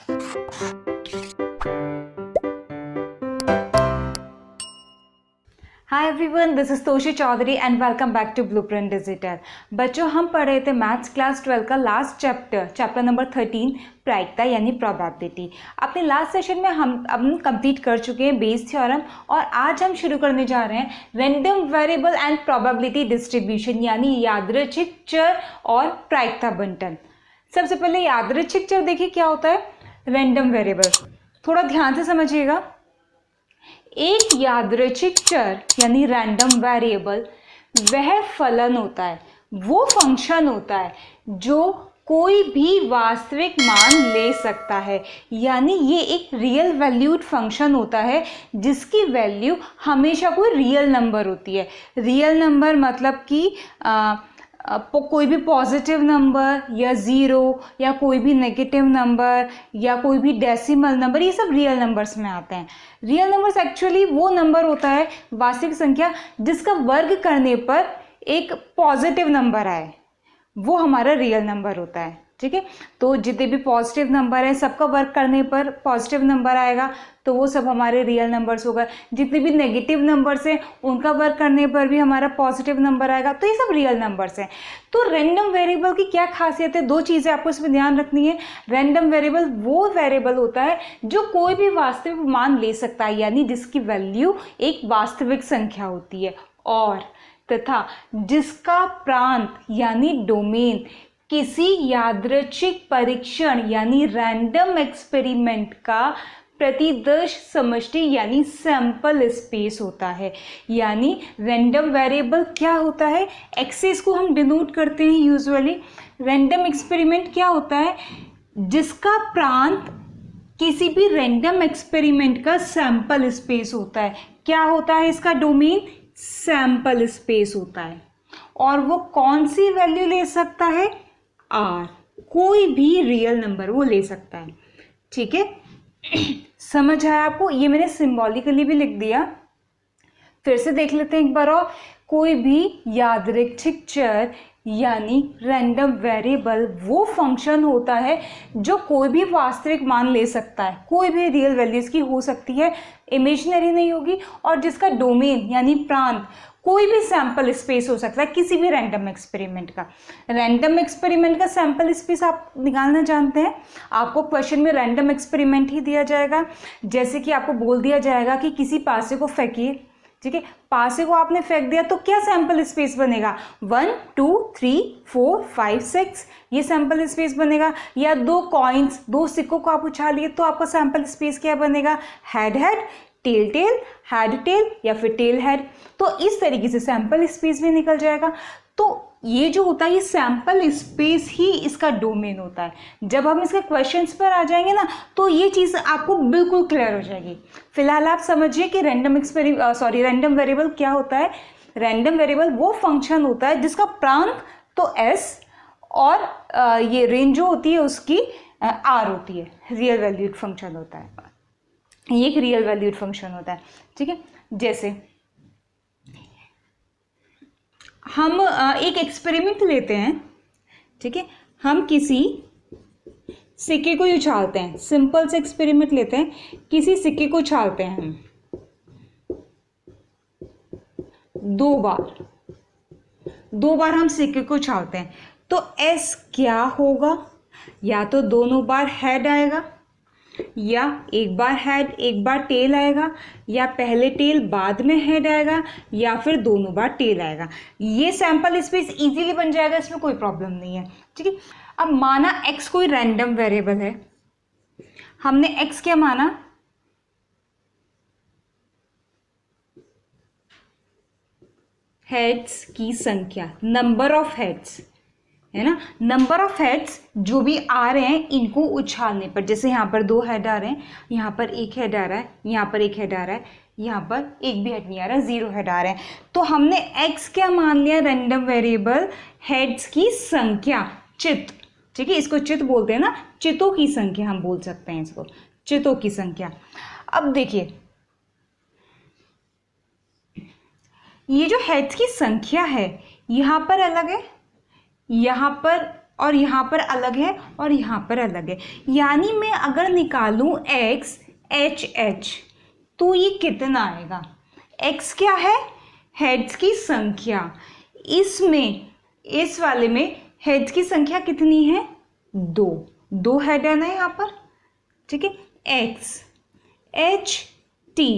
Hi everyone, this is Toshi Chaudhary and welcome back to Blueprint Digital. बच्चों, हम पढ़ रहे थे मैथ्स क्लास 12 का लास्ट चैप्टर नंबर 13 प्रायिकता यानी प्रोबेबिलिटी। अपने लास्ट सेशन में हम कंप्लीट कर चुके हैं बेस थ्योरम और आज हम शुरू करने जा रहे हैं random variable and probability distribution यानी यादृच्छिक चर और प्रायिकता बंटन। सबसे पहले यादृच्छिक चर देखिए क्या होता है, रैंडम वेरिएबल। थोड़ा ध्यान से समझिएगा। एक यादृच्छिक चर यानी रैंडम वेरिएबल वह फलन होता है, वो फंक्शन होता है जो कोई भी वास्तविक मान ले सकता है। यानी ये एक रियल वैल्यूड फंक्शन होता है जिसकी वैल्यू हमेशा कोई रियल नंबर होती है। रियल नंबर मतलब कि कोई भी पॉजिटिव नंबर या ज़ीरो या कोई भी नेगेटिव नंबर या कोई भी डेसिमल नंबर, ये सब रियल नंबर्स में आते हैं। रियल नंबर्स एक्चुअली वो नंबर होता है, वास्तविक संख्या, जिसका वर्ग करने पर एक पॉजिटिव नंबर आए, वो हमारा रियल नंबर होता है। ठीक है, तो जितने भी पॉजिटिव नंबर हैं सबका वर्ग करने पर पॉजिटिव नंबर आएगा, तो वो सब हमारे रियल नंबर्स होगा। जितने भी नेगेटिव नंबर्स हैं उनका वर्ग करने पर भी हमारा पॉजिटिव नंबर आएगा, तो ये सब रियल नंबर्स हैं। तो रैंडम वेरिएबल की क्या खासियत है, दो चीज़ें आपको इसमें ध्यान रखनी है। रैंडम वेरिएबल वो वेरिएबल होता है जो कोई भी वास्तविक मान ले सकता है, यानी जिसकी वैल्यू एक वास्तविक संख्या होती है, और तथा जिसका प्रांत यानी डोमेन किसी यादृच्छिक परीक्षण यानी रैंडम एक्सपेरिमेंट का प्रतिदर्श समष्टि यानी सैंपल स्पेस होता है। यानी रैंडम वेरिएबल क्या होता है, एक्सेस को हम डिनोट करते हैं यूजुअली। रैंडम एक्सपेरिमेंट क्या होता है, जिसका प्रांत किसी भी रैंडम एक्सपेरिमेंट का सैंपल स्पेस होता है। क्या होता है इसका डोमेन, सैंपल स्पेस होता है। और वो कौन सी वैल्यू ले सकता है, आर, कोई भी रियल नंबर वो ले सकता है। ठीक है, समझ आया आपको? ये मैंने सिंबॉलिकली भी लिख दिया। फिर से देख लेते हैं एक बार और। कोई भी यादृच्छिक चर यानी रैंडम वेरिएबल वो फंक्शन होता है जो कोई भी वास्तविक मान ले सकता है, कोई भी रियल वैल्यूज की हो सकती है, इमेजिनरी नहीं होगी, और जिसका डोमेन यानी प्रांत कोई भी सैंपल स्पेस हो सकता है किसी भी रैंडम एक्सपेरिमेंट का। रैंडम एक्सपेरिमेंट का सैंपल स्पेस आप निकालना जानते हैं। आपको क्वेश्चन में रैंडम एक्सपेरिमेंट ही दिया जाएगा। जैसे कि आपको बोल दिया जाएगा कि किसी पासे को फेंकिए। ठीक है, पासे को आपने फेंक दिया तो क्या सैंपल स्पेस बनेगा, 1 2 3 4 5 6, ये सैंपल स्पेस बनेगा। या दो कॉइन्स, दो सिक्कों को आप उछालिए तो आपका सैंपल स्पेस क्या बनेगा, head head, tail tail, head tail या फिर टेल हेड। तो इस तरीके से सैंपल स्पेस भी निकल जाएगा। तो ये जो होता है ये सैंपल स्पेस ही इसका डोमेन होता है। जब हम इसके क्वेश्चंस पर आ जाएंगे ना तो ये चीज़ आपको बिल्कुल क्लियर हो जाएगी। फिलहाल आप समझिए कि रैंडम वेरिएबल क्या होता है। रैंडम वेरिएबल वो फंक्शन होता है जिसका प्रांत तो एस और ये रेंज जो होती है उसकी आर होती है। रियल वैल्यूड फंक्शन होता है, ये एक रियल वैल्यूड फंक्शन होता है। ठीक है, जैसे हम एक एक्सपेरिमेंट लेते हैं। ठीक है, हम किसी सिक्के को उछालते हैं। सिंपल से एक्सपेरिमेंट लेते हैं, किसी सिक्के को उछालते हैं हम 2 बार हम सिक्के को उछालते हैं तो एस क्या होगा, या तो दोनों बार हेड आएगा, या एक बार हेड एक बार टेल आएगा, या पहले टेल बाद में हेड आएगा, या फिर दोनों बार टेल आएगा। ये सैंपल स्पेस इजीली बन जाएगा, इसमें कोई प्रॉब्लम नहीं है। ठीक है, अब माना x कोई रैंडम वेरिएबल है, हमने x क्या माना, हेड्स की संख्या, नंबर ऑफ हेड्स है ना। नंबर ऑफ हेड्स जो भी आ रहे हैं इनको उछालने पर, जैसे यहाँ पर 2 हेड आ रहे हैं, यहाँ पर 1 हेड आ रहा है, यहाँ पर 1 हेड आ रहा है, यहाँ पर एक भी हेड नहीं आ रहा, 0 हेड आ रहे हैं। तो हमने x क्या मान लिया, रैंडम वेरिएबल हेड्स की संख्या, चित। ठीक है, इसको चित बोलते हैं ना, चितों की संख्या हम बोल सकते हैं इसको, चितों की संख्या। अब देखिए ये जो हेड्स की संख्या है यहाँ पर अलग है, यहाँ पर और यहाँ पर अलग है और यहाँ पर अलग है। यानी मैं अगर निकालूँ x h h तो ये कितना आएगा? x क्या है? हेड्स की संख्या। इसमें इस वाले में हेड्स की संख्या कितनी है? 2 हेड है ना यहाँ पर, ठीक है। x h t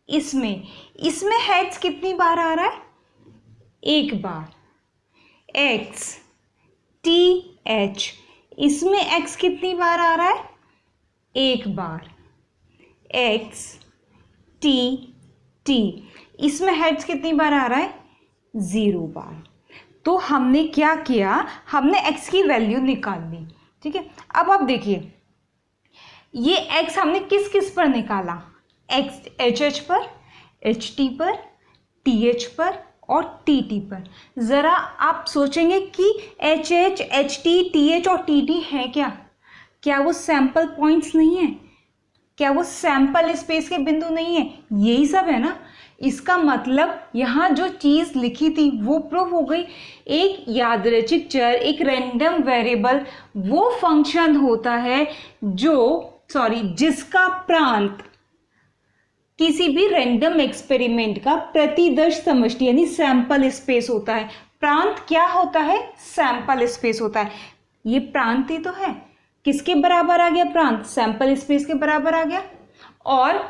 इसमें हेड्स कितनी बार आ रहा है? 1 बार। x t h इसमें x कितनी बार आ रहा है? 1 बार। x t t इसमें हेड्स कितनी बार आ रहा है? 0 बार। तो हमने क्या किया? हमने x की वैल्यू निकाल ली, ठीक है। अब आप देखिए ये x हमने किस किस पर निकाला? x एच एच पर, एच टी पर, टी एच पर और टी टी पर। ज़रा आप सोचेंगे कि H H, H T, T H और टी टी है क्या? क्या वो सैंपल पॉइंट्स नहीं है? क्या वो सैंपल स्पेस के बिंदु नहीं है? यही सब है ना। इसका मतलब यहाँ जो चीज़ लिखी थी वो प्रूव हो गई। एक यादृच्छिक चर, एक रैंडम वेरिएबल वो फंक्शन होता है जिसका प्रांत किसी भी रैंडम एक्सपेरिमेंट का प्रतिदर्श समष्टि यानी सैंपल स्पेस होता है। प्रांत क्या होता है? सैंपल स्पेस होता है। ये प्रांत ही तो है। किसके बराबर आ गया प्रांत? सैंपल स्पेस के बराबर आ गया। और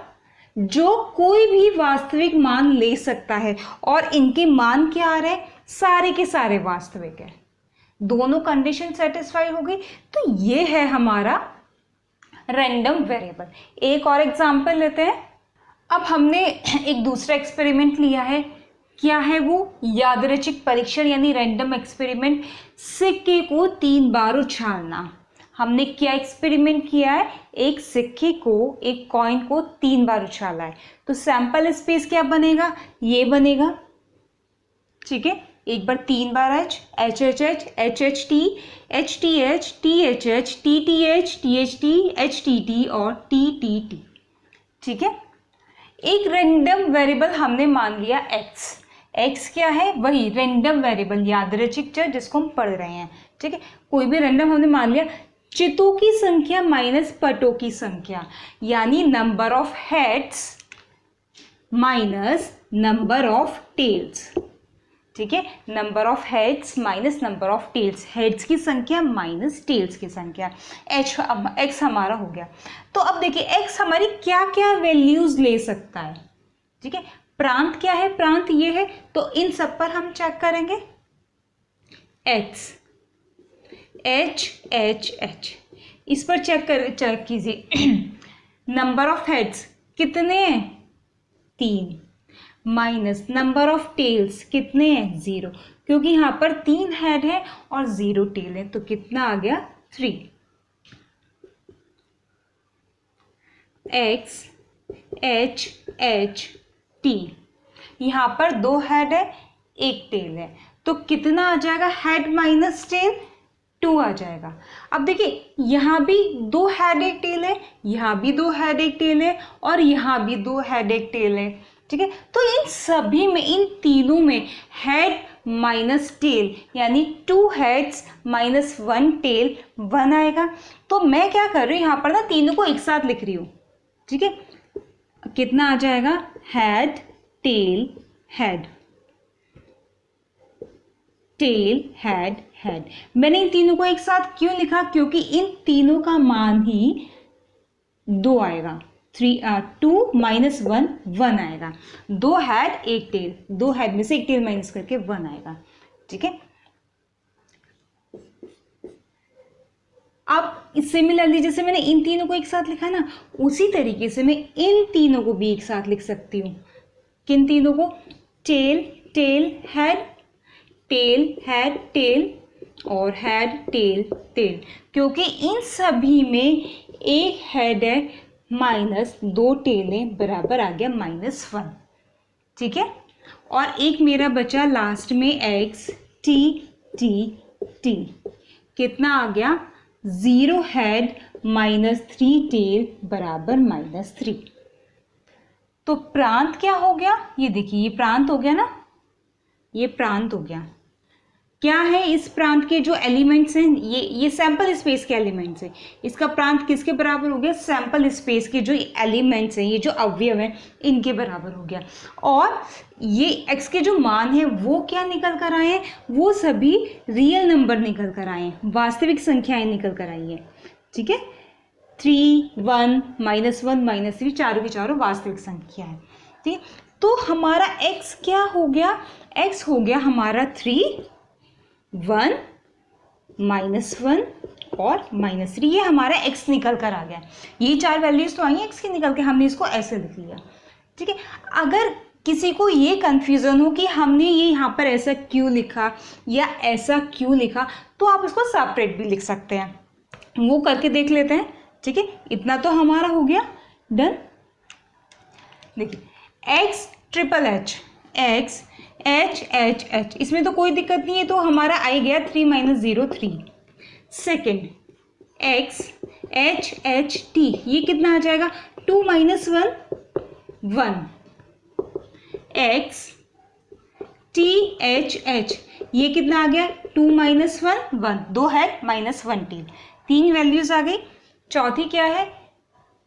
जो कोई भी वास्तविक मान ले सकता है और इनके मान क्या आ रहे हैं? सारे के सारे वास्तविक है। दोनों कंडीशन सेटिस्फाई हो गई। तो ये है हमारा रैंडम वेरिएबल। एक और एग्जांपल लेते हैं। अब हमने एक दूसरा एक्सपेरिमेंट लिया है। क्या है वो? यादृच्छिक परीक्षण यानी रैंडम एक्सपेरिमेंट। सिक्के को 3 बार उछालना। हमने क्या एक्सपेरिमेंट किया है? एक सिक्के को, एक कॉइन को 3 बार उछाला है। तो सैंपल स्पेस क्या बनेगा? ये बनेगा, ठीक है। एक बार 3 बार H H H H H H T H T H T H H T T H T H T T और टी टी टी, ठीक है। एक रैंडम वेरिएबल हमने मान लिया x क्या है? वही रैंडम वेरिएबल, यादृच्छिक चर जिसको हम पढ़ रहे हैं, ठीक है। कोई भी रैंडम हमने मान लिया। चितों की संख्या माइनस पटों की संख्या, यानी number of heads minus number of tails, ठीक है। Number of heads minus number of tails, heads की संख्या माइनस टेल्स की संख्या। x हमारा हो गया। तो अब देखिए x हमारी क्या क्या वैल्यूज ले सकता है, ठीक है। प्रांत क्या है? प्रांत ये है। तो इन सब पर हम चेक करेंगे। x h h h इस पर चेक कीजिए। नंबर ऑफ हेड्स कितने हैं? 3 माइनस नंबर ऑफ टेल्स कितने हैं? 0, क्योंकि यहाँ पर 3 हेड है और 0 टेल है। तो कितना आ गया? 3। x h h t यहाँ पर 2 हेड है, 1 टेल है। तो कितना आ जाएगा? हेड माइनस टेल 2 आ जाएगा। अब देखिए यहाँ भी 2 हेड 1 टेल है, यहाँ भी 2 हेड 1 टेल है और यहाँ भी 2 हेड 1 टेल है, ठीक है। तो इन सभी में, इन तीनों में हेड माइनस टेल यानी 2 हेड्स माइनस 1 टेल 1 आएगा। तो मैं क्या कर रही हूँ यहाँ पर ना, तीनों को एक साथ लिख रही हूँ, ठीक है। कितना आ जाएगा? Head tail head, tail head head. मैंने इन तीनों को एक साथ क्यों लिखा? क्योंकि इन तीनों का मान ही 2 आएगा। 2 माइनस 1 1 आएगा। 2 हेड 1 टेल, 2 हेड में से 1 टेल माइनस करके 1 आएगा, ठीक है। अब सिमिलरली जैसे मैंने इन तीनों को एक साथ लिखा ना, उसी तरीके से मैं इन तीनों को भी एक साथ लिख सकती हूँ। किन तीनों को? Tail tail head, tail head tail head tail tail टेल, क्योंकि इन सभी में एक हेड है माइनस 2 टेलें, बराबर आ गया -1, ठीक है। और एक मेरा बचा लास्ट में x t t t, कितना आ गया? 0 हेड -3 टेल बराबर -3। तो प्रांत क्या हो गया? ये देखिए, ये प्रांत हो गया ना, ये प्रांत हो गया। क्या है इस प्रांत के जो एलिमेंट्स हैं, ये सैंपल स्पेस के एलिमेंट्स हैं। इसका प्रांत किसके बराबर हो गया? सैंपल स्पेस के जो एलिमेंट्स हैं, ये जो अवयव हैं, इनके बराबर हो गया। और ये x के जो मान हैं वो क्या निकल कर आए हैं? वो सभी रियल नंबर निकल कर आए हैं, वास्तविक संख्याएं निकल कर आई हैं। ठीक है, 3, 1, -1, -3 चारों की चारों वास्तविक संख्या है। ठीक है, तो हमारा x क्या हो गया? x हो गया हमारा 3, 1, -1 और -3, ये हमारा x निकल कर आ गया। ये 4 वैल्यूज तो आई हैं x की निकल के, हमने इसको ऐसे लिख लिया। ठीक है, अगर किसी को ये कन्फ्यूज़न हो कि हमने ये यहाँ पर ऐसा क्यों लिखा या ऐसा क्यों लिखा, तो आप इसको सेपरेट भी लिख सकते हैं, वो करके देख लेते हैं। ठीक है, इतना तो हमारा हो गया डन। देखिए x triple H, x H H H, इसमें तो कोई दिक्कत नहीं है, तो हमारा आई गया 3 - 0 3। Second x H H T, ये कितना आ जाएगा? 2 - 1 1। x T H H, ये कितना आ गया? 2 - 1 1, 2 है -1 टी, 3 वैल्यूज आ गई। चौथी क्या है?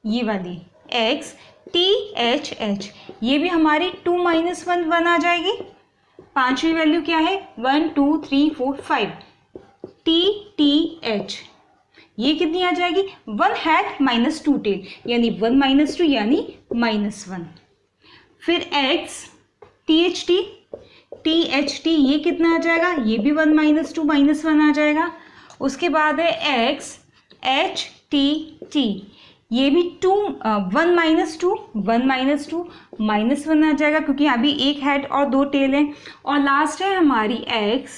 ये वाली x T H H, ये भी हमारी 2 - 1 1 आ जाएगी। पांचवी वैल्यू क्या है? 1 2 3 4 5 T T H, ये कितनी आ जाएगी? 1 हैट -2 टेल, यानी 1 - 2 यानी -1। फिर x T H T, T H T, ये कितना आ जाएगा? ये भी 1 - 2 -1 आ जाएगा। उसके बाद है x H T T, ये भी 1 - 2 -1 आ जाएगा, क्योंकि अभी एक हेड और 2 टेल हैं। और लास्ट है हमारी x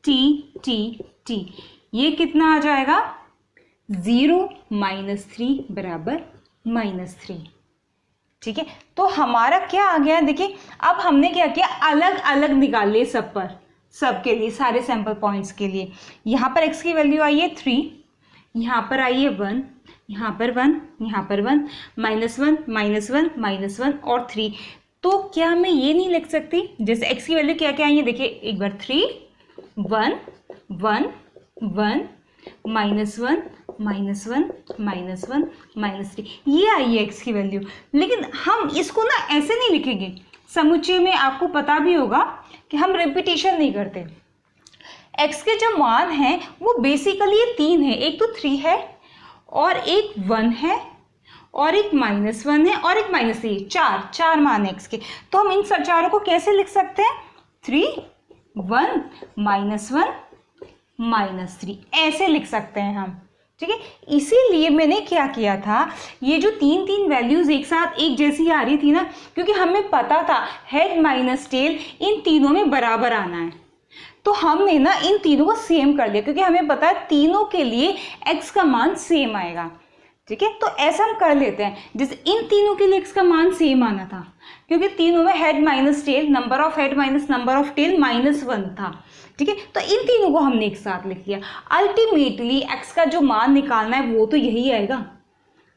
T T T, ये कितना आ जाएगा? 0 - 3 बराबर -3। ठीक है, तो हमारा क्या आ गया? देखिए अब हमने क्या किया, अलग अलग निकाल लिए सब पर, सबके लिए, सारे सैंपल पॉइंट्स के लिए। यहाँ पर x की वैल्यू आई है 3, यहाँ पर आई है 1, यहाँ पर 1, यहाँ पर 1, -1 और 3। तो क्या मैं ये नहीं लिख सकती, जैसे x की वैल्यू क्या क्या आई है? देखिए एक बार 3 1 1 1 -1 -3, ये आई है x की वैल्यू। लेकिन हम इसको ना ऐसे नहीं लिखेंगे, समुच्चय में आपको पता भी होगा कि हम रिपीटेशन नहीं करते। x के जो मान हैं वो बेसिकली ये 3 है, एक तो 3 है और एक 1 है और एक -1 है और एक -3, चार मान है x के। तो हम इन सब चारों को कैसे लिख सकते हैं? 3 1 -1 -3, ऐसे लिख सकते हैं हम। ठीक है, इसीलिए मैंने क्या किया था, ये जो 3 वैल्यूज एक साथ एक जैसी आ रही थी ना, क्योंकि हमें पता था हेड माइनस टेल इन तीनों में बराबर आना है, तो हमने ना इन तीनों को सेम कर लिया, क्योंकि हमें पता है तीनों के लिए x का मान सेम आएगा। ठीक है, तो ऐसा हम कर लेते हैं, जैसे इन तीनों के लिए x का मान सेम आना था, क्योंकि तीनों में head minus tail, number of head minus number of tail -1 था। ठीक है, तो इन तीनों को हमने एक साथ लिख लिया। अल्टीमेटली x का जो मान निकालना है वो तो यही आएगा।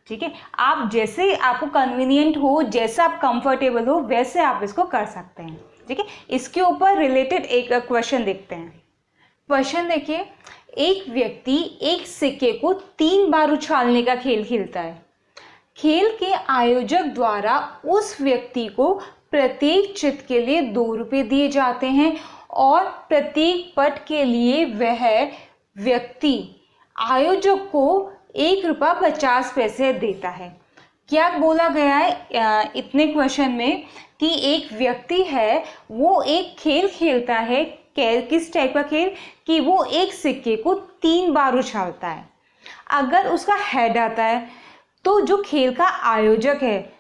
ठीक है, आप जैसे आपको कन्वीनियंट हो, जैसा आप कंफर्टेबल हो, वैसे आप इसको कर सकते हैं। ठीक है, इसके ऊपर रिलेटेड एक क्वेश्चन देखते हैं। क्वेश्चन देखिए, एक व्यक्ति एक सिक्के को 3 बार उछालने का खेल खेलता है। खेल के आयोजक द्वारा उस व्यक्ति को प्रत्येक चित के लिए 2 रुपये दिए जाते हैं और प्रत्येक पट के लिए वह व्यक्ति आयोजक को 1 रुपया 50 पैसे देता है। क्या बोला गया है इतने क्वेश्चन में कि एक व्यक्ति है, वो एक खेल खेलता है। किस टाइप का खेल? कि वो एक सिक्के को 3 बार उछालता है। अगर उसका हेड आता है तो जो खेल का आयोजक है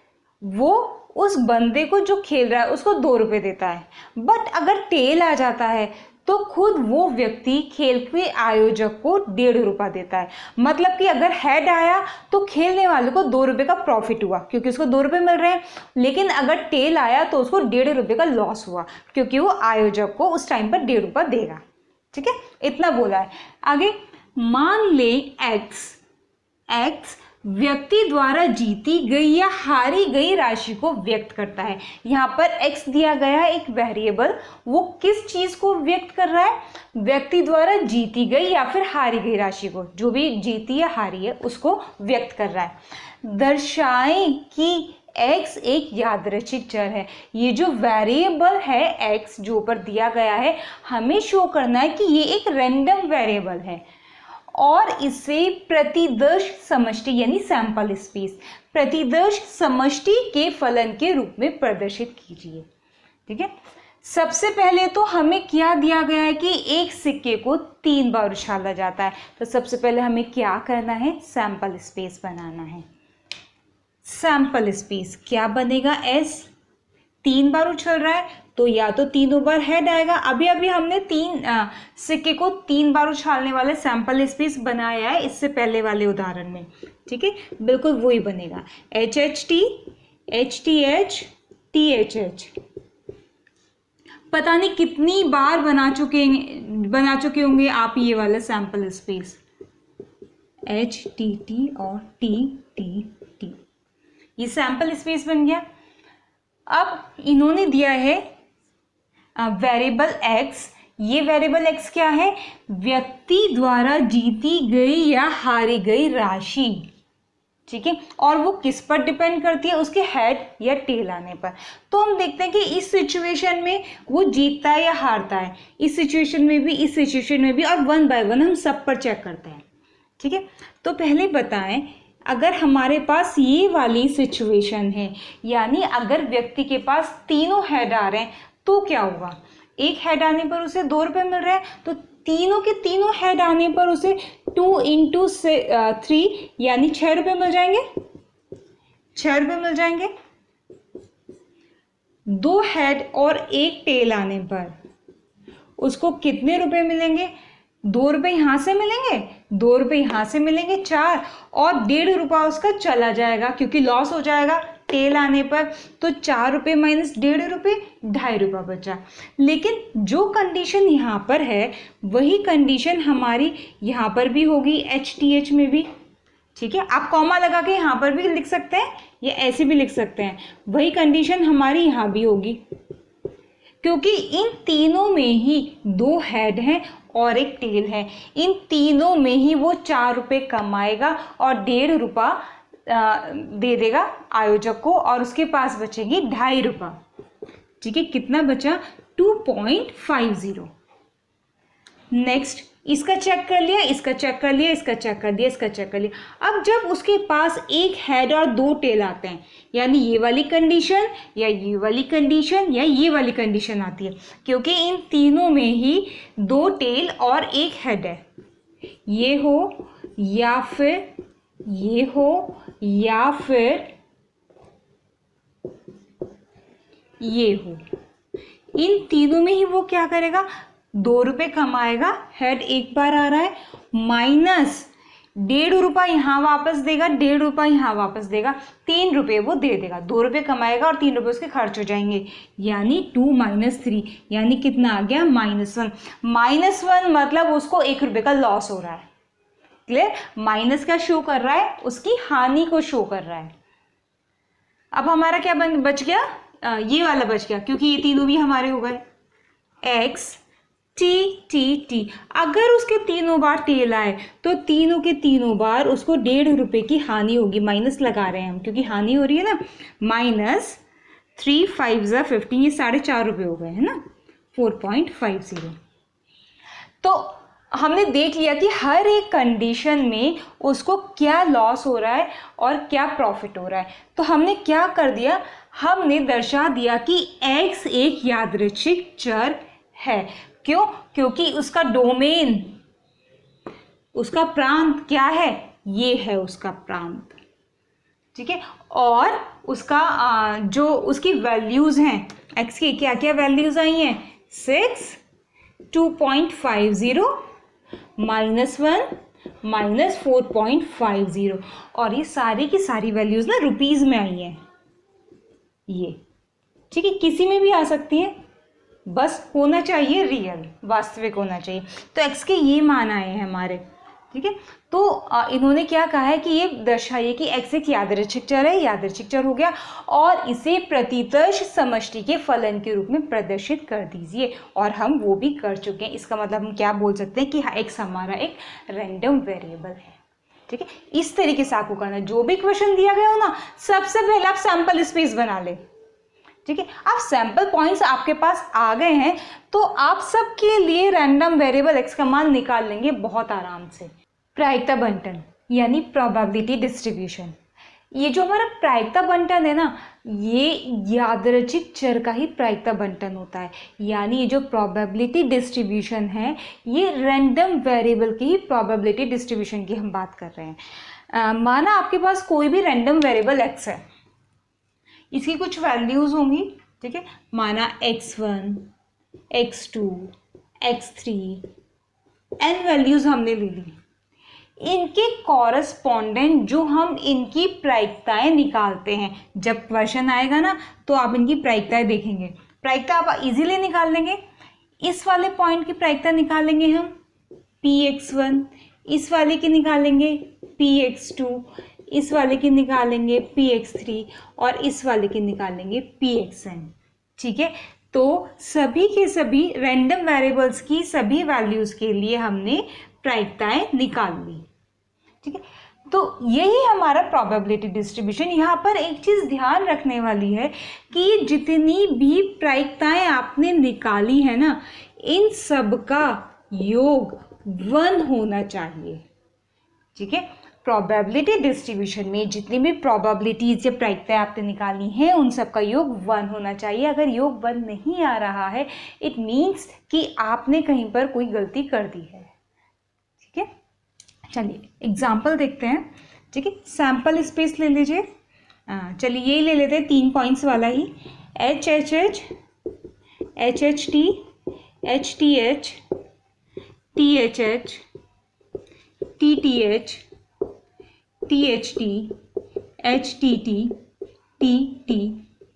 वो उस बंदे को जो खेल रहा है उसको 2 रुपये देता है। बट अगर टेल आ जाता है तो खुद वो व्यक्ति खेल के आयोजक को 1.5 रुपया देता है। मतलब कि अगर हेड आया तो खेलने वाले को 2 रुपये का प्रॉफिट हुआ, क्योंकि उसको 2 रुपये मिल रहे हैं। लेकिन अगर टेल आया तो उसको 1.5 रुपये का लॉस हुआ, क्योंकि वो आयोजक को उस टाइम पर 1.5 रुपया देगा। ठीक है, इतना बोला है। आगे मान ले x व्यक्ति द्वारा जीती गई या हारी गई राशि को व्यक्त करता है। यहाँ पर x दिया गया है एक वेरिएबल, वो किस चीज को व्यक्त कर रहा है? व्यक्ति द्वारा जीती गई या फिर हारी गई राशि को, जो भी जीती या हारी है उसको व्यक्त कर रहा है। दर्शाएं कि x एक यादृच्छिक चर है। ये जो वेरिएबल है x जो ऊपर दिया गया है, हमें शो करना है कि ये एक रैंडम वेरिएबल है और इसे प्रतिदर्श समष्टि यानी सैंपल स्पेस, प्रतिदर्श समष्टि के फलन के रूप में प्रदर्शित कीजिए। ठीक है, सबसे पहले तो हमें क्या दिया गया है कि एक सिक्के को 3 बार उछाला जाता है। तो सबसे पहले हमें क्या करना है? सैंपल स्पेस बनाना है। सैंपल स्पेस क्या बनेगा? s 3 बार उछल रहा है तो या तो तीनों बार हेड आएगा। अभी अभी हमने सिक्के को 3 बार उछालने वाले सैंपल स्पेस बनाया है इससे पहले वाले उदाहरण में। ठीक है, बिल्कुल वही बनेगा, HHT HTH THH। पता नहीं कितनी बार बना चुके होंगे आप ये वाला सैंपल स्पेस, HTT और TTT। ये सैंपल स्पेस बन गया। अब इन्होंने दिया है वेरिएबल x। ये वेरिएबल x क्या है? व्यक्ति द्वारा जीती गई या हारी गई राशि। ठीक है, और वो किस पर डिपेंड करती है? उसके हेड या टेल आने पर। तो हम देखते हैं कि इस सिचुएशन में वो जीतता है या हारता है, इस सिचुएशन में भी, इस सिचुएशन में भी, और 1 बाय 1 हम सब पर चेक करते हैं। ठीक है, तो पहले बताएं, अगर हमारे पास ये वाली सिचुएशन है, यानी अगर व्यक्ति के पास तीनों हेड आ रहे हैं तो क्या होगा? एक हेड आने पर उसे 2 रुपये मिल रहे हैं, तो तीनों के तीनों हेड आने पर उसे 2 × 3 यानी 6 रुपये मिल जाएंगे। 6 रुपये मिल जाएंगे। 2 हेड और एक टेल आने पर उसको कितने रुपए मिलेंगे? 2 रुपये यहाँ से मिलेंगे, 2 रुपये यहाँ से मिलेंगे, 4, और 1.5 रुपया उसका चला जाएगा क्योंकि लॉस हो जाएगा टेल आने पर। तो 4 रुपये माइनस 1.5 रुपये, 2.5 रुपया बचा। लेकिन जो कंडीशन यहाँ पर है वही कंडीशन हमारी यहाँ पर भी होगी, HTH में भी। ठीक है, आप कॉमा लगा के यहाँ पर भी लिख सकते हैं या ऐसे भी लिख सकते हैं, वही कंडीशन हमारी यहाँ भी होगी, क्योंकि इन तीनों में ही 2 हेड हैं और एक टेल है। इन तीनों में ही वो 4 रुपये कमाएगा और 1.5 रुपया दे देगा आयोजक को, और उसके पास बचेंगे 2.5 रुपया। ठीक है, कितना बचा? 2.50। नेक्स्ट, इसका चेक कर लिया, इसका चेक कर लिया, इसका चेक कर लिया, इसका चेक कर लिया। अब जब उसके पास एक हेड और 2 टेल आते हैं, यानी ये वाली कंडीशन या ये वाली कंडीशन या ये वाली कंडीशन आती है, क्योंकि इन तीनों में ही 2 टेल और एक हेड है। ये हो या फिर ये हो या फिर ये हो, इन तीनों में ही वो क्या करेगा? 2 रुपये कमाएगा, हेड एक बार आ रहा है, माइनस 1.5 रुपया यहाँ वापस देगा, 1.5 रुपया यहाँ वापस देगा, 3 रुपये वो दे देगा। 2 रुपये कमाएगा और 3 रुपये उसके खर्च हो जाएंगे, यानी 2 - 3 यानी कितना आ गया? -1। -1 मतलब उसको 1 रुपये का लॉस हो रहा है। क्लियर? माइनस क्या शो कर रहा है? उसकी हानि को शो कर रहा है। अब हमारा क्या बच गया? ये वाला बच गया, क्योंकि ये तीनों भी हमारे हो गए। x T अगर उसके तीनों बार टेल आए तो तीनों के तीनों बार उसको 1.5 रुपये की हानि होगी। माइनस लगा रहे हैं हम क्योंकि हानि हो रही है ना। -3 × 5 = 15, ये 4.5 रुपये हो गए है ना, 4.50। तो हमने देख लिया कि हर एक कंडीशन में उसको क्या लॉस हो रहा है और क्या प्रॉफिट हो रहा है। तो हमने क्या कर दिया? हमने दर्शा दिया कि x एक यादृच्छिक चर है। क्यों? क्योंकि उसका डोमेन, उसका प्रांत क्या है? ये है उसका प्रांत। ठीक है, और उसका जो उसकी वैल्यूज़ हैं, x की क्या क्या वैल्यूज़ आई हैं? 6, 2.50, -1, -4.50, और ये सारी की सारी वैल्यूज़ ना रुपीज़ में आई हैं ये। ठीक है, किसी में भी आ सकती है, बस होना चाहिए रियल, वास्तविक होना चाहिए। तो x के ये मान आए हैं हमारे। ठीक है। तो इन्होंने क्या कहा है कि ये दर्शाइए कि x एक यादृच्छिक चर है, यादृच्छिक चर हो गया, और इसे प्रतिदर्श समष्टि के फलन के रूप में प्रदर्शित कर दीजिए, और हम वो भी कर चुके हैं। इसका मतलब हम क्या बोल सकते हैं कि x हमारा एक रैंडम वेरिएबल है। ठीक है, इस तरीके से आपको करना है। जो भी क्वेश्चन दिया गया हो ना, सबसे पहले आप सैंपल स्पेस बना ले। ठीक है, आप सैंपल पॉइंट्स आपके पास आ गए हैं तो आप सबके लिए रैंडम वेरिएबल x का मान निकाल लेंगे बहुत आराम से। प्रायिकता बंटन यानी प्रोबेबिलिटी डिस्ट्रीब्यूशन, ये जो हमारा प्रायिकता बंटन है ना, ये यादृच्छिक चर का ही प्रायिकता बंटन होता है। यानी ये जो प्रोबेबिलिटी डिस्ट्रीब्यूशन है, ये रैंडम वेरिएबल की ही प्रोबेबिलिटी डिस्ट्रीब्यूशन की हम बात कर रहे हैं। माना आपके पास कोई भी रैंडम वेरिएबल x है, इसकी कुछ वैल्यूज़ होंगी। ठीक है, माना x1, x2, x3, n values हमने ले ली। इनके कॉरस्पॉन्डेंट जो हम इनकी प्रायिकताएं निकालते हैं, जब क्वेश्चन आएगा ना तो आप इनकी प्रायिकताएं देखेंगे। प्रायिकता आप इजीली निकाल लेंगे। इस वाले पॉइंट की प्रायिकता निकालेंगे हम px1, इस वाले की निकालेंगे px2, इस वाले की निकालेंगे px3, और इस वाले की निकालेंगे pxn। ठीक है, तो सभी के सभी रैंडम वेरिएबल्स की सभी वैल्यूज़ के लिए हमने प्रायिकताएं निकाल ली। ठीक है, तो यही हमारा प्रोबेबिलिटी डिस्ट्रीब्यूशन। यहाँ पर एक चीज़ ध्यान रखने वाली है कि जितनी भी प्रायिकताएं आपने निकाली है ना, इन सब का योग 1 होना चाहिए। ठीक है, प्रोबेबिलिटी डिस्ट्रीब्यूशन में जितनी भी प्रोबेबिलिटीज या प्रायिकताएं आपने निकाली हैं, उन सब का योग 1 होना चाहिए। अगर योग 1 नहीं आ रहा है, इट मीन्स कि आपने कहीं पर कोई गलती कर दी है। ठीक है, चलिए एग्जाम्पल देखते हैं। ठीक है, सैम्पल स्पेस ले लीजिए। चलिए यही ले लेते हैं 3 पॉइंट्स वाला ही। H H H, H H T, H T H, T H H, T T H, T H T, H T T, T T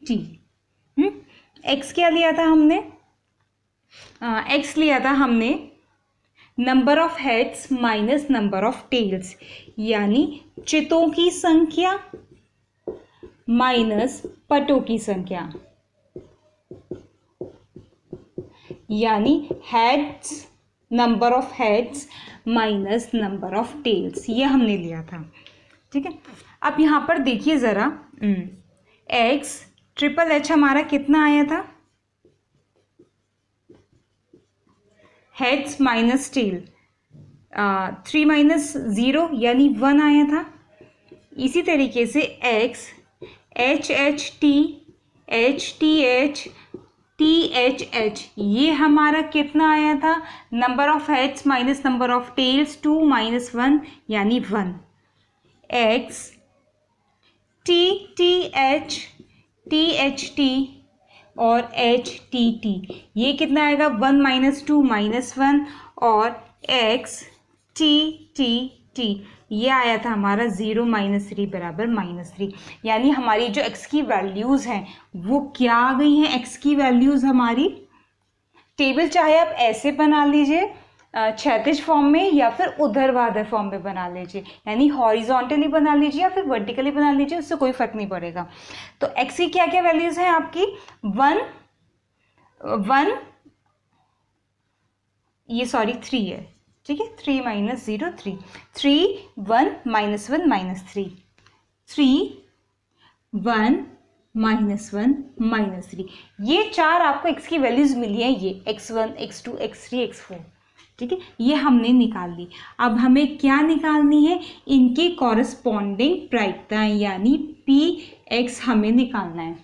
T. X क्या लिया था हमने? एक्स लिया था हमने number of heads minus number of tails, यानी चितों की संख्या माइनस पटों की संख्या, यानी heads, number of heads minus number of tails, ये हमने लिया था। ठीक है, अब यहाँ पर देखिए ज़रा, एक्स ट्रिपल एच हमारा कितना आया था? हेड्स माइनस टेल, 3 माइनस 0 यानी 1 आया था। इसी तरीके से X H H T, H T H, T H H, ये हमारा कितना आया था? Number of heads minus number of tails, 2 minus 1 यानी 1। X T T H, T H T और एच टी टी, ये कितना आएगा? 1 माइनस 2 माइनस 1, और एक्स टी टी टी, ये आया था हमारा 0 माइनस 3 बराबर -3। यानी हमारी जो एक्स की वैल्यूज़ हैं वो क्या आ गई हैं? एक्स की वैल्यूज़ हमारी टेबल चाहे आप ऐसे बना लीजिए क्षैतिज फॉर्म में, या फिर ऊर्ध्वाधर फॉर्म में बना लीजिए, यानी हॉरिजॉन्टली बना लीजिए या फिर वर्टिकली बना लीजिए, उससे कोई फर्क नहीं पड़ेगा। तो एक्स की क्या क्या वैल्यूज़ हैं आपकी? 1, ये सॉरी 3 है। ठीक है, 3 minus 0 3, 3 1 minus 1 minus 3, 3 1 minus 1 minus 3, ये 4 आपको एक्स की वैल्यूज़ मिली है। ये x1 x2 x3 x4। ठीक है, ये हमने निकाल ली। अब हमें क्या निकालनी है? इनके कॉरस्पॉन्डिंग प्रायिकताएं, यानी px हमें निकालना है।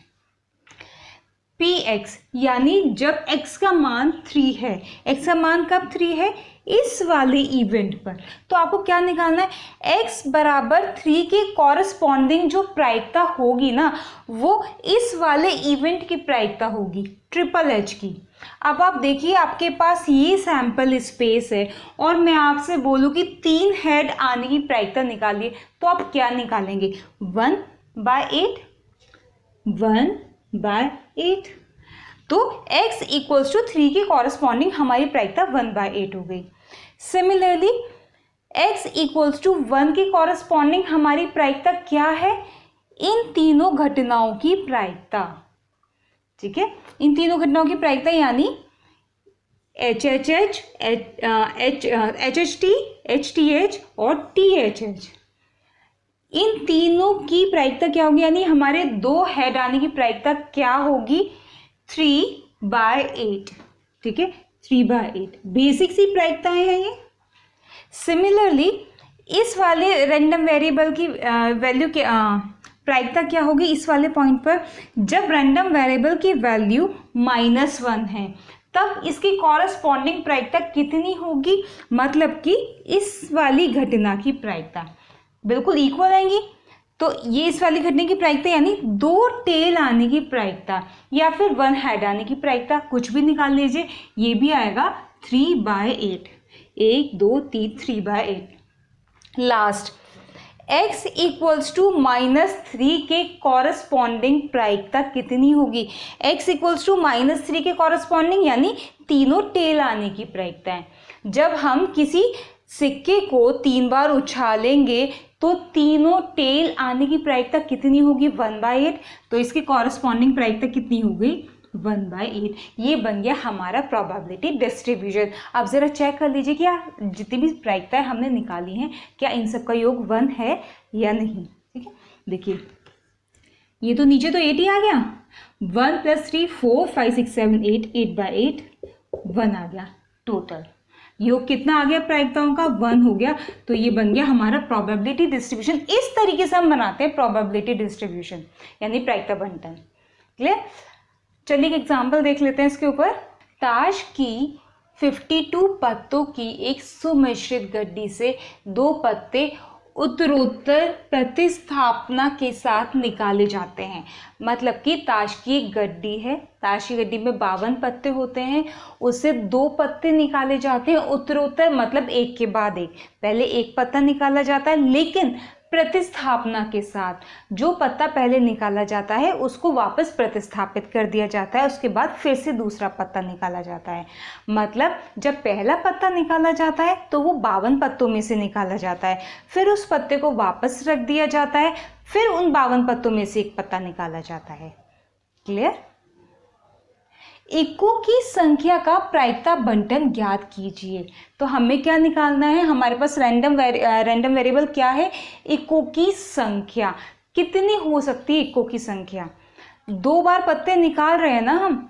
px यानी जब x का मान 3 है, x का मान कब 3 है? इस वाले इवेंट पर। तो आपको क्या निकालना है? x बराबर 3 के कॉरस्पॉन्डिंग जो प्रायिकता होगी ना, वो इस वाले इवेंट की प्रायिकता होगी, ट्रिपल एच की। अब आप देखिए, आपके पास ये सैंपल स्पेस है और मैं आपसे बोलूँ कि 3 हेड आने की प्रायिकता निकालिए, तो आप क्या निकालेंगे? 1/8, 1/8। तो x इक्वल्स टू 3 की कॉरस्पॉन्डिंग हमारी प्रायिकता 1/8 हो गई। सिमिलरली x इक्वल्स टू 1 की कॉरस्पॉन्डिंग हमारी प्रायिकता क्या है? इन तीनों घटनाओं की प्रायिकता, ठीक है, इन तीनों घटनाओं की प्रायिकता यानी HHH, HHT, HTH और THH, इन तीनों की प्रायिकता क्या होगी? यानी हमारे दो हेड आने की प्रायिकता क्या होगी? 3/8, ठीक है, 3/8 बेसिक सी प्रायिकताएं हैं ये। सिमिलरली इस वाले रैंडम वेरिएबल की वैल्यू के प्रायिकता क्या होगी इस वाले पॉइंट पर? जब रैंडम वेरिएबल की वैल्यू -1 है तब इसकी कॉरस्पॉन्डिंग प्रायिकता कितनी होगी? मतलब कि इस वाली घटना की प्रायिकता बिल्कुल इक्वल आएंगी। तो ये इस वाली घटना की प्रायिकता यानी 2 टेल आने की प्रायिकता या फिर 1 हेड आने की प्रायिकता, कुछ भी निकाल लीजिए, ये भी आएगा 3/8, 1 2 3 3/8। लास्ट x इक्वल्स टू -3 के कॉरस्पॉन्डिंग प्रायिकता कितनी होगी? x इक्वल्स टू -3 के कॉरस्पॉन्डिंग यानी तीनों टेल आने की प्रायिकता है। जब हम किसी सिक्के को 3 बार उछालेंगे तो तीनों टेल आने की प्रायिकता कितनी होगी? 1/8। तो इसकी कॉरस्पॉन्डिंग प्रायिकता कितनी हो गई? 1/8। ये बन गया हमारा प्रोबेबिलिटी डिस्ट्रीब्यूशन। अब ज़रा चेक कर लीजिए क्या जितनी भी प्रायिकताएं हमने निकाली हैं क्या इन सब का योग 1 है या नहीं। ठीक है, देखिए ये तो नीचे तो 8 ही आ गया, 1 + 3 4 5 6 7 8, 8/8 1 आ गया। टोटल योग कितना आ गया प्रायिकताओं का? 1 हो गया। तो ये बन गया हमारा प्रोबेबिलिटी डिस्ट्रीब्यूशन। इस तरीके से हम बनाते हैं प्रोबेबिलिटी डिस्ट्रीब्यूशन यानी प्रायिकता बंटन। क्लियर? चलिए एक एग्जाम्पल देख लेते हैं इसके ऊपर। ताश की 52 पत्तों की एक सुमिश्रित गड्डी से 2 पत्ते उत्तरोत्तर प्रतिस्थापना के साथ निकाले जाते हैं। मतलब कि ताश की एक गड्डी है, ताश की गड्डी में 52 पत्ते होते हैं, उससे 2 पत्ते निकाले जाते हैं उत्तरोत्तर, मतलब एक के बाद एक। पहले एक पत्ता निकाला जाता है लेकिन प्रतिस्थापना के साथ जो पत्ता पहले निकाला जाता है उसको वापस प्रतिस्थापित कर दिया जाता है, उसके बाद फिर से दूसरा पत्ता निकाला जाता है। मतलब जब पहला पत्ता निकाला जाता है तो वो 52 पत्तों में से निकाला जाता है, फिर उस पत्ते को वापस रख दिया जाता है, फिर उन 52 पत्तों में से एक पत्ता निकाला जाता है। क्लियर? इक्को की संख्या का प्रायिकता बंटन ज्ञात कीजिए। तो हमें क्या निकालना है? हमारे पास रैंडम वेरिएबल क्या है? इक्को की संख्या। कितनी हो सकती है इक्को की संख्या? 2 बार पत्ते निकाल रहे हैं ना हम,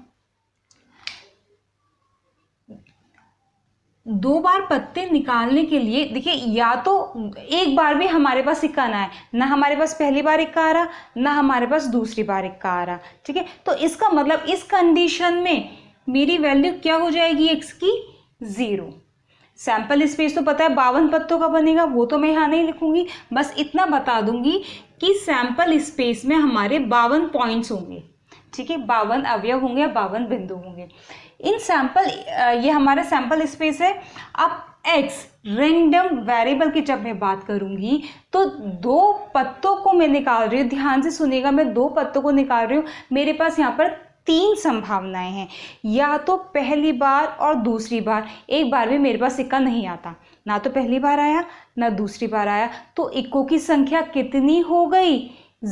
2 बार पत्ते निकालने के लिए देखिए या तो एक बार भी हमारे पास इक्का ना है, ना हमारे पास पहली बार इक्का आ रहा ना हमारे पास दूसरी बार इक्का आ रहा। ठीक है, तो इसका मतलब इस कंडीशन में मेरी वैल्यू क्या हो जाएगी x की? 0। सैंपल स्पेस तो पता है 52 पत्तों का बनेगा, वो तो मैं यहाँ नहीं लिखूंगी, बस इतना बता दूंगी कि सैंपल स्पेस में हमारे 52 पॉइंट्स होंगे। ठीक है, 52 अवयव होंगे या 52 बिंदु होंगे। इन सैंपल ये हमारा सैंपल स्पेस है। अब x रैंडम वेरिएबल की जब मैं बात करूंगी तो 2 पत्तों को मैं निकाल रही हूँ, ध्यान से सुनिएगा, मैं 2 पत्तों को निकाल रही हूँ। मेरे पास यहाँ पर 3 संभावनाएं हैं, या तो पहली बार और दूसरी बार। एक बार भी मेरे पास इक्का नहीं आता, ना तो पहली बार आया ना दूसरी बार आया, तो इक्को की संख्या कितनी हो गई?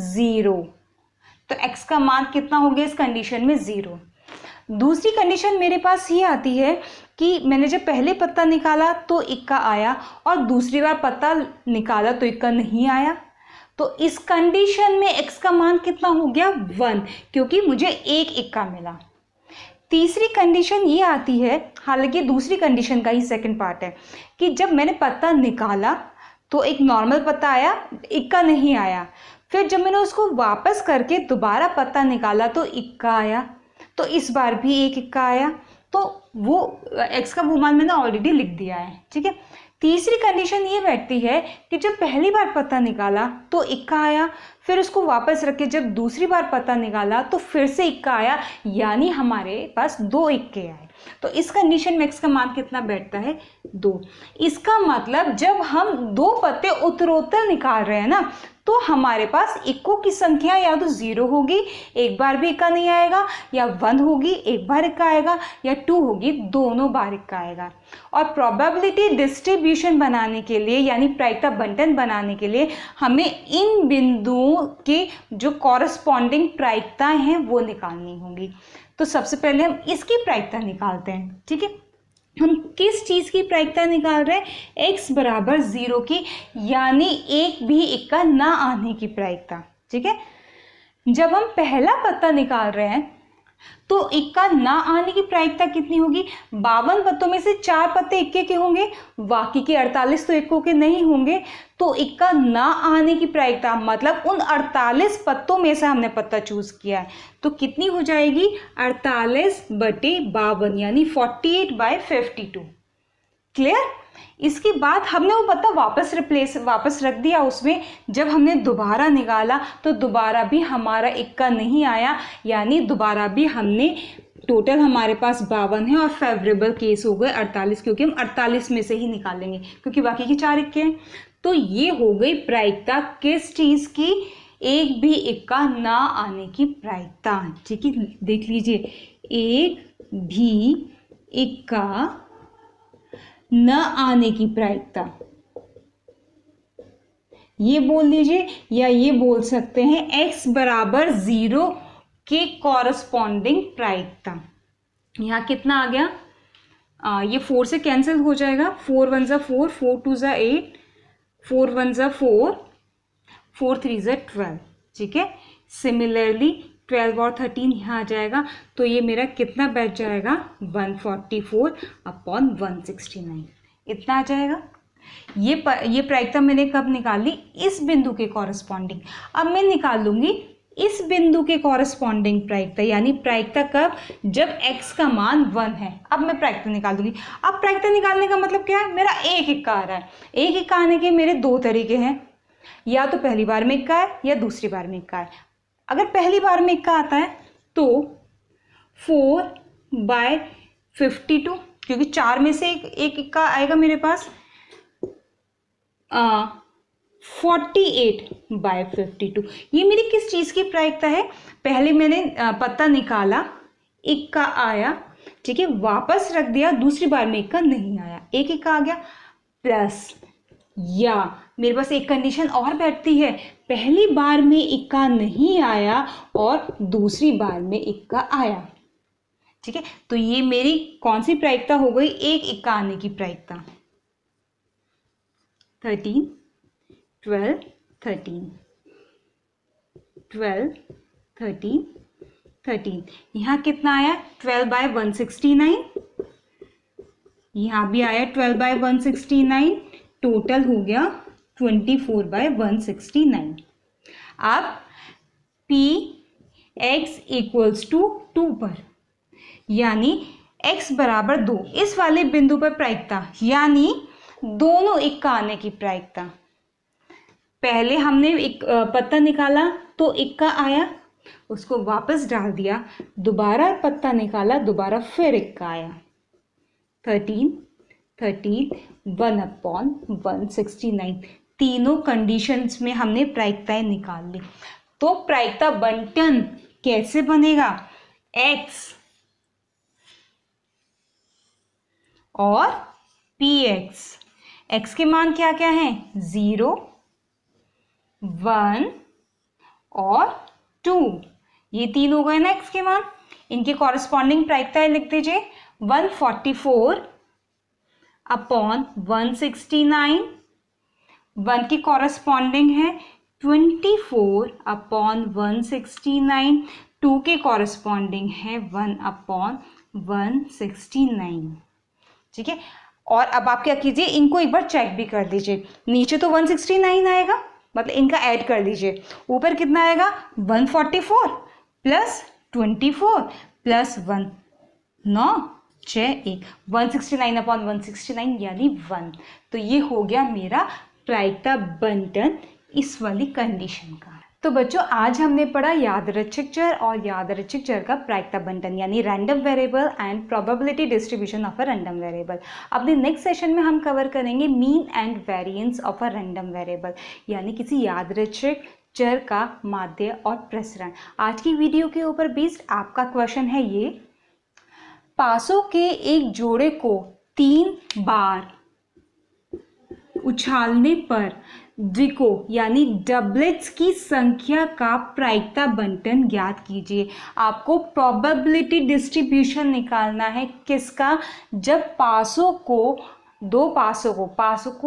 0। तो x का मान कितना हो गया इस कंडीशन में? 0। दूसरी कंडीशन मेरे पास ये आती है कि मैंने जब पहले पत्ता निकाला तो इक्का आया और दूसरी बार पत्ता निकाला तो इक्का नहीं आया। तो इस कंडीशन में x का मान कितना हो गया? 1, क्योंकि मुझे एक इक्का मिला। तीसरी कंडीशन ये आती है, हालांकि दूसरी कंडीशन का ही सेकंड पार्ट है, कि जब मैंने पत्ता निकाला तो एक नॉर्मल पत्ता आया, इक्का नहीं आया। फिर जब मैंने उसको वापस करके दोबारा पत्ता निकाला तो इक्का आया, तो इस बार भी एक इक्का आया। तो वो x का वो मान मैंने ऑलरेडी लिख दिया है। ठीक है, तीसरी कंडीशन ये बैठती है कि जब पहली बार पत्ता निकाला तो इक्का आया, फिर उसको वापस रख के जब दूसरी बार पत्ता निकाला तो फिर से इक्का आया, यानी हमारे पास 2 इक्के आए। तो इस कंडीशन में x का मान कितना बैठता है 2। इसका मतलब जब हम 2 पत्ते उत्तरोत्तर निकाल रहे हैं ना, तो हमारे पास इक्कों की संख्या या तो 0 होगी, एक बार भी इक्का नहीं आएगा, या 1 होगी, एक बार इक्का आएगा, या 2 होगी, दोनों बार इक्का आएगा। और प्रोबेबिलिटी डिस्ट्रीब्यूशन बनाने के लिए यानी प्रायिकता बंटन बनाने के लिए हमें इन बिंदुओं के जो कॉरस्पॉन्डिंग प्रायिकताएं हैं वो निकालनी होंगी। तो सबसे पहले हम इसकी प्रायिकता निकालते हैं। ठीक है, हम किस चीज़ की प्रायिकता निकाल रहे हैं? x बराबर 0 की, यानी एक भी इक्का ना आने की प्रायिकता। ठीक है, जब हम पहला पत्ता निकाल रहे हैं तो इक्का ना आने की प्रायिकता कितनी होगी? 52 पत्तों में से 4 पत्ते इक्के के होंगे, बाकी के 48 तो इक्कों के नहीं होंगे। तो इक्का ना आने की प्रायिकता मतलब उन 48 पत्तों में से हमने पत्ता चूज किया है, तो कितनी हो जाएगी? 48/52 यानी 48/52। क्लियर? इसके बाद हमने वो पत्ता वापस रख दिया उसमें। जब हमने दोबारा निकाला तो दोबारा भी हमारा इक्का नहीं आया, यानी दोबारा भी हमने टोटल हमारे पास 52 है और फेवरेबल केस हो गए 48, क्योंकि हम 48 में से ही निकालेंगे क्योंकि बाकी के 4 इक्के हैं। तो ये हो गई प्रायिकता किस चीज़ की? एक भी इक्का ना आने की प्रायिकता। ठीक है, देख लीजिए, एक भी इक्का न आने की प्रायिकता, ये बोल दीजिए, या ये बोल सकते हैं x बराबर 0 के कॉरस्पॉन्डिंग प्रायिकता। यहाँ कितना आ गया? ये 4 से कैंसिल हो जाएगा, 4 1 ज़ा 4, 4 2 ज़ा 8, 4 1 ज़ा 4, 4 3 ज़ा 12। ठीक है, सिमिलरली 12 और 13 यहाँ आ जाएगा, तो ये मेरा कितना बैठ जाएगा? 144/169, इतना आ जाएगा। ये प्रायिकता मैंने कब निकाली? इस बिंदु के कॉरस्पॉन्डिंग। अब मैं निकाल लूँगी इस बिंदु के कॉरस्पॉन्डिंग प्रायिकता, यानी प्रायिकता कब? जब x का मान 1 है। अब मैं प्रायिकता निकाल दूंगी। अब प्रायिकता निकालने का मतलब क्या है? मेरा एक इक्का आ रहा है। एक इक्का आने के मेरे 2 तरीके हैं, या तो पहली बार में इक्का है या दूसरी बार में इक्का है। अगर पहली बार में इक्का आता है तो 4/52, क्योंकि 4 में से एक इक्का आएगा मेरे पास, 48/52। ये मेरी किस चीज़ की प्रायिकता है? पहले मैंने पत्ता निकाला, इक्का आया, ठीक है, वापस रख दिया, दूसरी बार में इक्का नहीं आया, एक इक्का आ गया। प्लस या मेरे पास एक कंडीशन और बैठती है, पहली बार में इक्का नहीं आया और दूसरी बार में इक्का आया। ठीक है, तो ये मेरी कौन सी प्रायिकता हो गई? एक इक्का आने की प्रायिकता। 13 12 13 12 13 13। यहाँ कितना आया? 12/169। यहाँ भी आया 12/169। टोटल हो गया 24/169। अब Px = 2 पर, यानी x बराबर 2, इस वाले बिंदु पर प्रायिकता, यानी दोनों इक्का आने की प्रायिकता। पहले हमने एक पत्ता निकाला तो इक्का आया, उसको वापस डाल दिया, दोबारा पत्ता निकाला, दोबारा फिर इक्का आया। 13 13 1/169। तीनों कंडीशंस में हमने प्रायिकताएं निकाल ली। तो प्रायिकता बंटन कैसे बनेगा? x और px, x के मान क्या क्या हैं? 0 1 और 2, ये तीन हो गए ना x के मान। इनके कॉरस्पॉन्डिंग प्रायिकताएं लिख दीजिए। 144/169, 1 की कॉरस्पॉन्डिंग है 24/169, 2 के कॉरस्पॉन्डिंग है 1/169। ठीक है, और अब आप क्या कीजिए, इनको एक बार चेक भी कर दीजिए। नीचे तो 169 आएगा, मतलब इनका ऐड कर लीजिए। ऊपर कितना आएगा? 144 + 24 + 1 9 6 1 169/169 यानी 1। तो ये हो गया मेरा प्रायिकता बंटन इस वाली कंडीशन का। तो बच्चों आज हमने पढ़ा यादृच्छिक चर और यादृच्छिक चर का प्रायिकता बंटन यानी random variable and probability distribution of a random variable. अपने नेक्स्ट सेशन में हम कवर करेंगे mean and variance of a random variable यानी किसी यादृच्छिक चर का माध्य और प्रसरण। आज की वीडियो के ऊपर बेस्ड आपका क्वेश्चन है ये, पासों के एक जोड़े को 3 बार उछालने पर द्विकों यानी डबलेट्स की संख्या का प्रायिकता बंटन ज्ञात कीजिए। आपको प्रोबेबिलिटी डिस्ट्रीब्यूशन निकालना है किसका, जब पासों को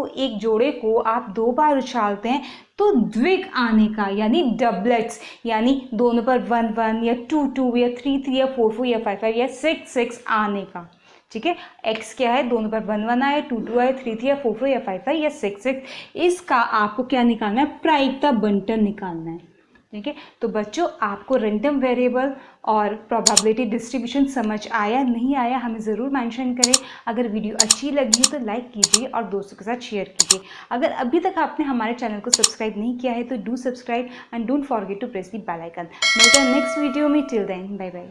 एक जोड़े को आप 2 बार उछालते हैं तो द्विक आने का यानी डबलेट्स यानी दोनों पर 1 1 या 2 2 या 3 3 या 4 4 या 5 5 या 6 6 आने का। ठीक है, x क्या है, दोनों पर 1 1 आए, 2 2 आए, 3 3 या 4 4 या 5 5 या 6 6, इसका आपको क्या निकालना है, प्रायिकता बंटन निकालना है। ठीक है, तो बच्चों आपको रैंडम वेरिएबल और प्रोबेबिलिटी डिस्ट्रीब्यूशन समझ आया नहीं आया हमें ज़रूर मेंशन करें। अगर वीडियो अच्छी लगी तो लाइक कीजिए और दोस्तों के साथ शेयर कीजिए। अगर अभी तक आपने हमारे चैनल को सब्सक्राइब नहीं किया है तो do subscribe and don't forget to press the bell icon. मिलते हैं नेक्स्ट वीडियो में, टिल देन बाय बाय।